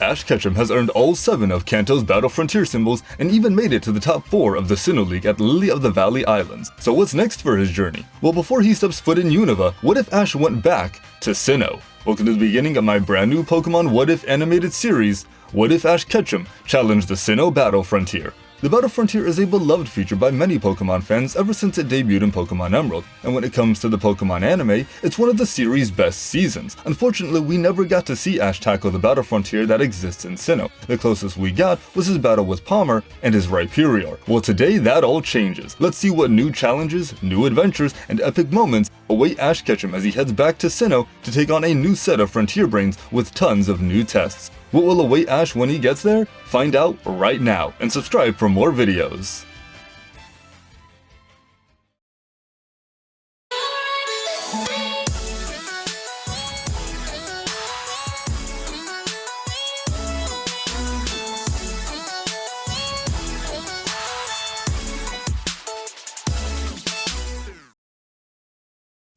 Ash Ketchum has earned all 7 of Kanto's Battle Frontier symbols and even made it to the top 4 of the Sinnoh League at Lily of the Valley Islands. So what's next for his journey? Well, before he steps foot in Unova, what if Ash went back to Sinnoh? Welcome to the beginning of my brand new Pokemon What If animated series, What If Ash Ketchum challenged the Sinnoh Battle Frontier? The Battle Frontier is a beloved feature by many Pokemon fans ever since it debuted in Pokemon Emerald, and when it comes to the Pokemon anime, it's one of the series' best seasons. Unfortunately, we never got to see Ash tackle the Battle Frontier that exists in Sinnoh. The closest we got was his battle with Palmer and his RHYPERIOR. Well, today that all changes. Let's see what new challenges, new adventures, and epic moments await Ash Ketchum as he heads back to Sinnoh to take on a new set of Frontier Brains with tons of new tests. What will await Ash when he gets there? Find out right now, and subscribe for more videos.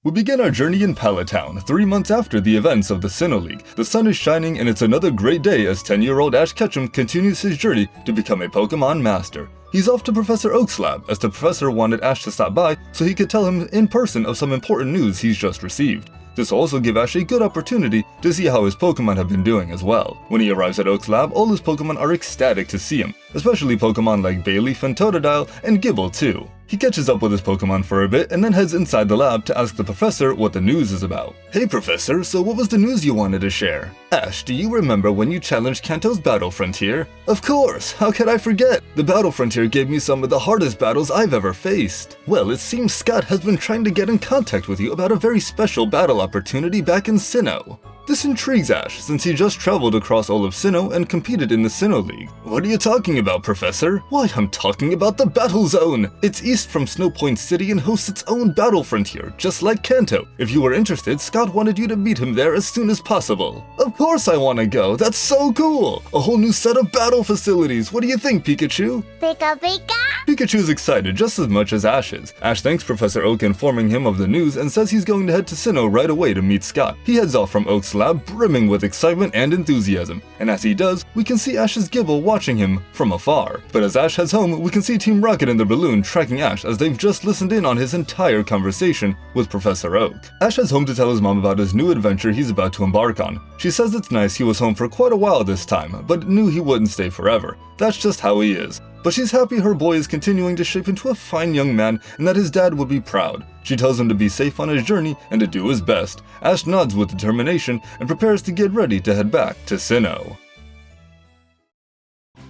We begin our journey in Pallet Town, 3 months after the events of the Sinnoh League. The sun is shining and it's another great day as 10-year-old Ash Ketchum continues his journey to become a Pokemon Master. He's off to Professor Oak's lab, as the professor wanted Ash to stop by so he could tell him in person of some important news he's just received. This will also give Ash a good opportunity to see how his Pokemon have been doing as well. When he arrives at Oak's lab, all his Pokemon are ecstatic to see him, especially Pokemon like Bayleaf and Totodile and GIBLE too. He catches up with his Pokemon for a bit and then heads inside the lab to ask the professor what the news is about. Hey professor, so what was the news you wanted to share? Ash, do you remember when you challenged Kanto's Battle Frontier? Of course, how could I forget? The Battle Frontier gave me some of the hardest battles I've ever faced. Well, it seems Scott has been trying to get in contact with you about a very special battle opportunity back in Sinnoh. This intrigues Ash, since he just traveled across all of Sinnoh and competed in the Sinnoh League. What are you talking about, Professor? Why, I'm talking about the Battle Zone! It's east from Snow Point City and hosts its own Battle Frontier, just like Kanto. If you were interested, Scott wanted you to meet him there as soon as possible. Of course I want to go, that's so cool! A whole new set of battle facilities, what do you think, Pikachu? Pika Pika! Pikachu's excited just as much as Ash is. Ash thanks Professor Oak informing him of the news and says he's going to head to Sinnoh right away to meet Scott. He heads off from Oak's lab brimming with excitement and enthusiasm, and as he does, we can see Ash's GIBLE watching him from afar. But as Ash heads home, we can see Team Rocket and the balloon tracking Ash as they've just listened in on his entire conversation with Professor Oak. Ash heads home to tell his mom about his new adventure he's about to embark on. She says it's nice he was home for quite a while this time, but knew he wouldn't stay forever. That's just how he is. But she's happy her boy is continuing to shape into a fine young man and that his dad would be proud. She tells him to be safe on his journey and to do his best. Ash nods with determination and prepares to get ready to head back to Sinnoh.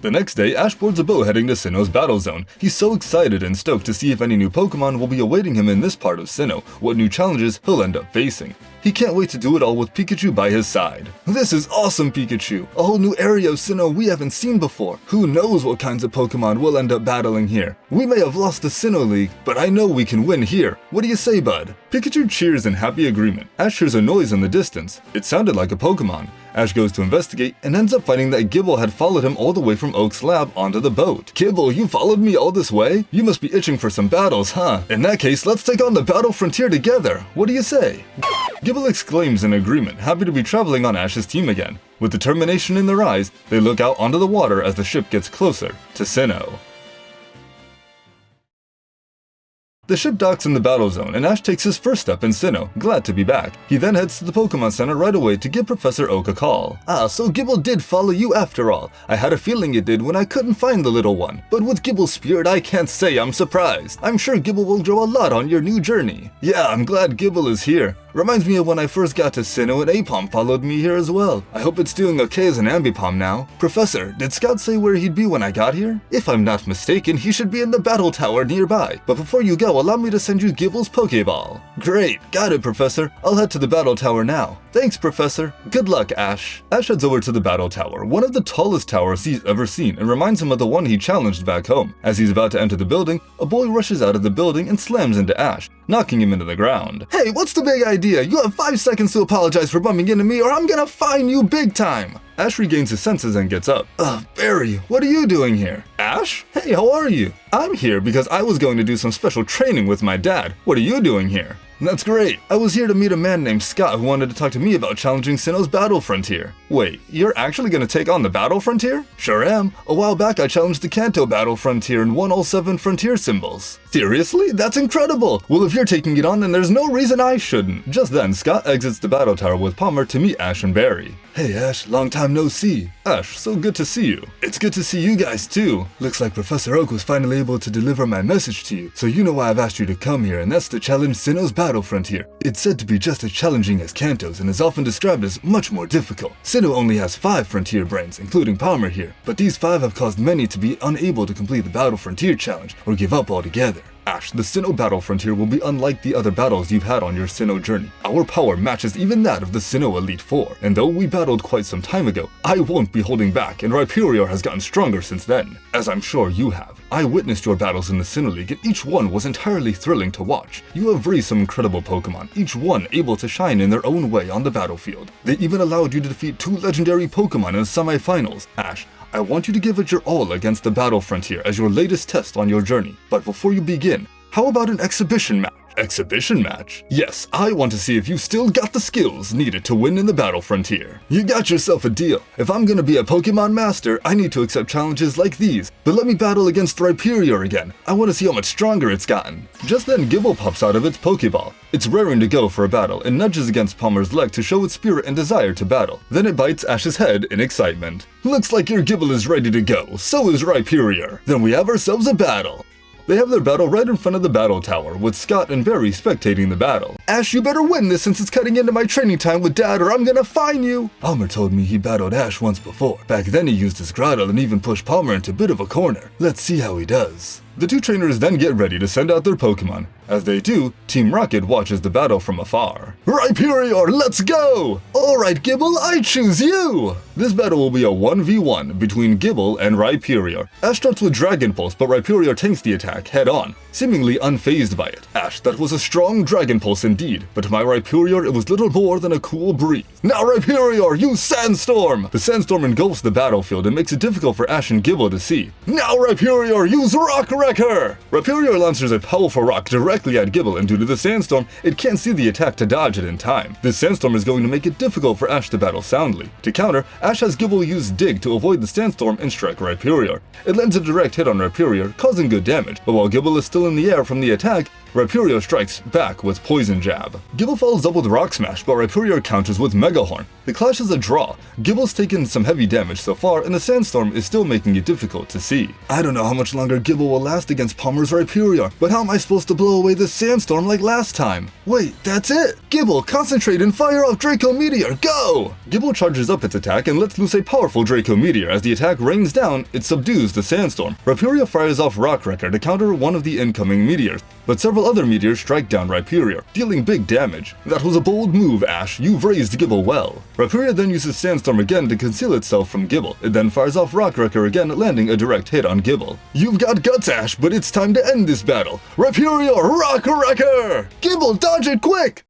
The next day, Ash boards a boat heading to Sinnoh's Battle Zone. He's so excited and stoked to see if any new Pokemon will be awaiting him in this part of Sinnoh, what new challenges he'll end up facing. He can't wait to do it all with Pikachu by his side. This is awesome, Pikachu! A whole new area of Sinnoh we haven't seen before. Who knows what kinds of Pokemon we'll end up battling here. We may have lost the Sinnoh League, but I know we can win here. What do you say, bud? Pikachu cheers in happy agreement. Ash hears a noise in the distance. It sounded like a Pokemon. Ash goes to investigate and ends up finding that GIBLE had followed him all the way from Oak's lab onto the boat. GIBLE, you followed me all this way? You must be itching for some battles, huh? In that case, let's take on the Battle Frontier together. What do you say? GIBLE exclaims in agreement, happy to be traveling on Ash's team again. With determination in their eyes, they look out onto the water as the ship gets closer to Sinnoh. The ship docks in the Battle Zone, and Ash takes his first step in Sinnoh, glad to be back. He then heads to the Pokemon Center right away to give Professor Oak a call. Ah, so GIBLE did follow you after all. I had a feeling it did when I couldn't find the little one. But with GIBLE's spirit, I can't say I'm surprised. I'm sure GIBLE will grow a lot on your new journey. Yeah, I'm glad GIBLE is here. Reminds me of when I first got to Sinnoh and Aipom followed me here as well. I hope it's doing okay as an Ambipom now. Professor, did Scott say where he'd be when I got here? If I'm not mistaken, he should be in the battle tower nearby. But before you go, allow me to send you GIBLE's Pokeball. Great, got it, Professor. I'll head to the battle tower now. Thanks, Professor. Good luck, Ash. Ash heads over to the battle tower, one of the tallest towers he's ever seen, and reminds him of the one he challenged back home. As he's about to enter the building, a boy rushes out of the building and slams into Ash, knocking him into the ground. Hey, what's the big idea? You have 5 seconds to apologize for bumping into me or I'm gonna fine you big time! Ash regains his senses and gets up. Barry, what are you doing here? Ash? Hey, how are you? I'm here because I was going to do some special training with my dad. What are you doing here? That's great. I was here to meet a man named Scott who wanted to talk to me about challenging Sinnoh's Battle Frontier. Wait, you're actually gonna take on the Battle Frontier? Sure am. A while back I challenged the Kanto Battle Frontier and won all 7 frontier symbols. Seriously? That's incredible! Well, if you're taking it on, then there's no reason I shouldn't. Just then, Scott exits the battle tower with Palmer to meet Ash and Barry. Hey Ash, long time no see. Ash, so good to see you. It's good to see you guys too. Looks like Professor Oak was finally able to deliver my message to you, so you know why I've asked you to come here, and that's to challenge Sinnoh's Battle Frontier. It's said to be just as challenging as Kanto's and is often described as much more difficult. Sinnoh only has 5 frontier brains, including Palmer here, but these 5 have caused many to be unable to complete the Battle Frontier challenge or give up altogether. Ash, the Sinnoh Battle Frontier will be unlike the other battles you've had on your Sinnoh journey. Our power matches even that of the Sinnoh Elite Four, and though we battled quite some time ago, I won't be holding back, and RHYPERIOR has gotten stronger since then, as I'm sure you have. I witnessed your battles in the Sinnoh League, and each one was entirely thrilling to watch. You have raised some incredible Pokemon, each one able to shine in their own way on the battlefield. They even allowed you to defeat 2 legendary Pokemon in the semifinals. Ash, I want you to give it your all against the Battle Frontier as your latest test on your journey. But before you begin, how about an exhibition match? Exhibition match? Yes, I want to see if you still got the skills needed to win in the Battle Frontier. You got yourself a deal. If I'm gonna be a Pokemon master, I need to accept challenges like these. But let me battle against RHYPERIOR again. I want to see how much stronger it's gotten. Just then, GIBLE pops out of its Pokeball. It's raring to go for a battle and nudges against Palmer's leg to show its spirit and desire to battle. Then it bites Ash's head in excitement. Looks like your GIBLE is ready to go. So is RHYPERIOR. Then we have ourselves a battle. They have their battle right in front of the battle tower, with Scott and Barry spectating the battle. Ash, you better win this since it's cutting into my training time with Dad or I'm gonna fine you! Palmer told me he battled Ash once before. Back then he used his grotto and even pushed Palmer into a bit of a corner. Let's see how he does. The 2 trainers then get ready to send out their Pokemon. As they do, Team Rocket watches the battle from afar. RHYPERIOR, let's go! Alright GIBLE, I choose you! This battle will be a 1v1 between GIBLE and RHYPERIOR. Ash starts with Dragon Pulse, but RHYPERIOR tanks the attack head on, seemingly unfazed by it. Ash, that was a strong Dragon Pulse indeed, but to my RHYPERIOR it was little more than a cool breeze. Now RHYPERIOR, use Sandstorm! The Sandstorm engulfs the battlefield and makes it difficult for Ash and GIBLE to see. Now RHYPERIOR, use Rock Wrecker! RHYPERIOR launches a powerful rock directly at GIBLE, and due to the Sandstorm, it can't see the attack to dodge it in time. This Sandstorm is going to make it difficult for Ash to battle soundly. To counter, Ash has GIBLE use Dig to avoid the Sandstorm and strike RHYPERIOR. It lands a direct hit on RHYPERIOR, causing good damage, but while GIBLE is still in the air from the attack, RHYPERIOR strikes back with Poison Jab. GIBLE follows up with Rock Smash, but RHYPERIOR counters with Mega Horn. The clash is a draw. GIBLE's taken some heavy damage so far, and the Sandstorm is still making it difficult to see. I don't know how much longer GIBLE will last against Palmer's RHYPERIOR, but how am I supposed to blow away this Sandstorm like last time? Wait, that's it! GIBLE, concentrate and fire off Draco Meteor, go! GIBLE charges up its attack and lets loose a powerful Draco Meteor. As the attack rains down, it subdues the Sandstorm. RHYPERIOR fires off Rock Wrecker to counter one of the incoming meteors, but several other meteors strike down RHYPERIOR, dealing big damage. That was a bold move, Ash. You've raised GIBLE well. RHYPERIOR then uses Sandstorm again to conceal itself from GIBLE. It then fires off Rock Wrecker again, landing a direct hit on GIBLE. You've got guts, Ash, but it's time to end this battle. RHYPERIOR, Rock Wrecker! GIBLE, dodge it quick!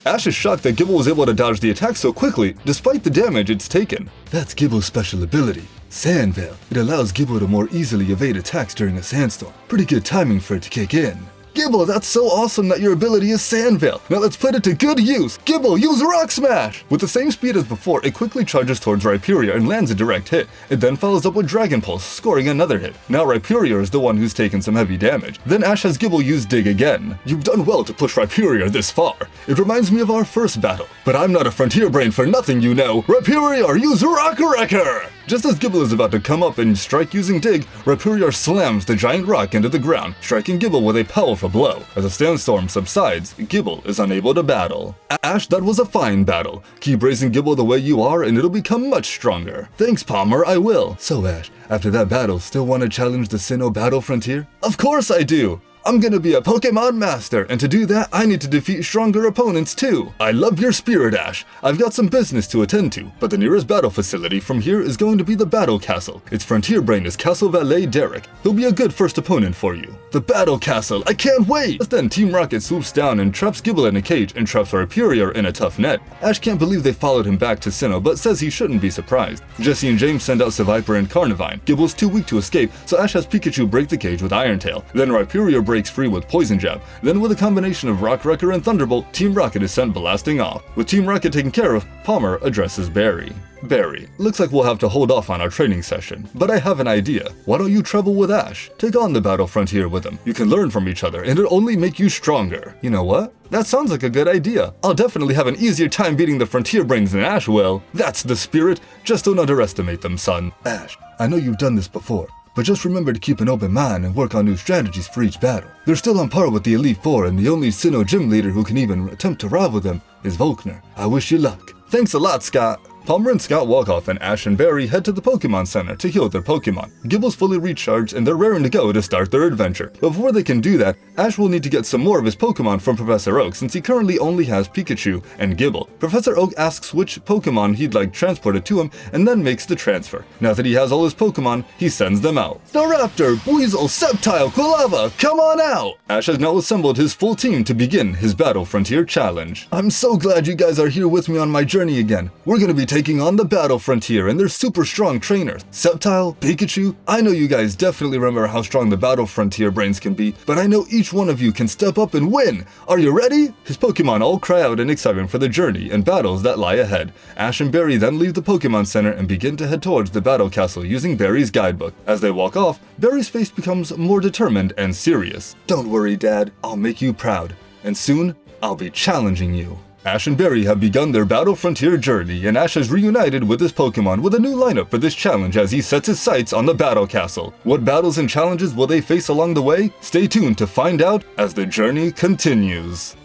Ash is shocked that GIBLE was able to dodge the attack so quickly, despite the damage it's taken. That's GIBLE's special ability, Sand Veil. It allows GIBLE to more easily evade attacks during a sandstorm. Pretty good timing for it to kick in. GIBLE, that's so awesome that your ability is Sand Veil. Now let's put it to good use. GIBLE, use Rock Smash! With the same speed as before, it quickly charges towards RHYPERIOR and lands a direct hit. It then follows up with Dragon Pulse, scoring another hit. Now RHYPERIOR is the one who's taken some heavy damage. Then Ash has GIBLE use Dig again. You've done well to push RHYPERIOR this far. It reminds me of our first battle. But I'm not a Frontier Brain for nothing, you know. RHYPERIOR, use Rock Wrecker! Just as GIBLE is about to come up and strike using Dig, RHYPERIOR slams the giant rock into the ground, striking GIBLE with a powerful blow. As the Sandstorm subsides, GIBLE is unable to battle. Ash, that was a fine battle. Keep raising GIBLE the way you are and it'll become much stronger. Thanks, Palmer, I will. So Ash, after that battle, still want to challenge the Sinnoh Battle Frontier? Of course I do! I'm gonna be a Pokemon Master, and to do that, I need to defeat stronger opponents too. I love your spirit, Ash. I've got some business to attend to, but the nearest battle facility from here is going to be the Battle Castle. Its Frontier Brain is Castle Valet Derek. He'll be a good first opponent for you. The Battle Castle, I can't wait! Just then, Team Rocket swoops down and traps GIBLE in a cage and traps RHYPERIOR in a tough net. Ash can't believe they followed him back to Sinnoh, but says he shouldn't be surprised. Jesse and James send out Seviper and Carnivine. GIBLE's too weak to escape, so Ash has Pikachu break the cage with Iron Tail. Then RHYPERIOR breaks free with Poison Jab. Then with a combination of Rock Wrecker and Thunderbolt, Team Rocket is sent blasting off. With Team Rocket taken care of, Palmer addresses Barry. Barry, looks like we'll have to hold off on our training session, but I have an idea. Why don't you travel with Ash? Take on the Battle Frontier with him. You can learn from each other, and it'll only make you stronger. You know what? That sounds like a good idea. I'll definitely have an easier time beating the Frontier Brains than Ash will. That's the spirit. Just don't underestimate them, son. Ash, I know you've done this before, but just remember to keep an open mind and work on new strategies for each battle. They're still on par with the Elite Four, and the only Sinnoh gym leader who can even attempt to rival them is Volkner. I wish you luck. Thanks a lot, Scott. Palmer and Scott walk off, and Ash and Barry head to the Pokemon Center to heal their Pokemon. Gibble's fully recharged and they're raring to go to start their adventure. But before they can do that, Ash will need to get some more of his Pokemon from Professor Oak since he currently only has Pikachu and Gibble. Professor Oak asks which Pokemon he'd like transported to him and then makes the transfer. Now that he has all his Pokemon, he sends them out. Staraptor, Buizel, Sceptile, Quilava, come on out! Ash has now assembled his full team to begin his Battle Frontier challenge. I'm so glad you guys are here with me on my journey again. We're gonna be taking on the Battle Frontier and their super strong trainers. Sceptile, Pikachu, I know you guys definitely remember how strong the Battle Frontier brains can be, but I know each one of you can step up and win. Are you ready? His Pokemon all cry out in excitement for the journey and battles that lie ahead. Ash and Barry then leave the Pokemon Center and begin to head towards the Battle Castle using Barry's guidebook. As they walk off, Barry's face becomes more determined and serious. Don't worry, Dad, I'll make you proud, and soon I'll be challenging you. Ash and Barry have begun their Battle Frontier journey, and Ash has reunited with his Pokemon with a new lineup for this challenge as he sets his sights on the Battle Castle. What battles and challenges will they face along the way? Stay tuned to find out as the journey continues.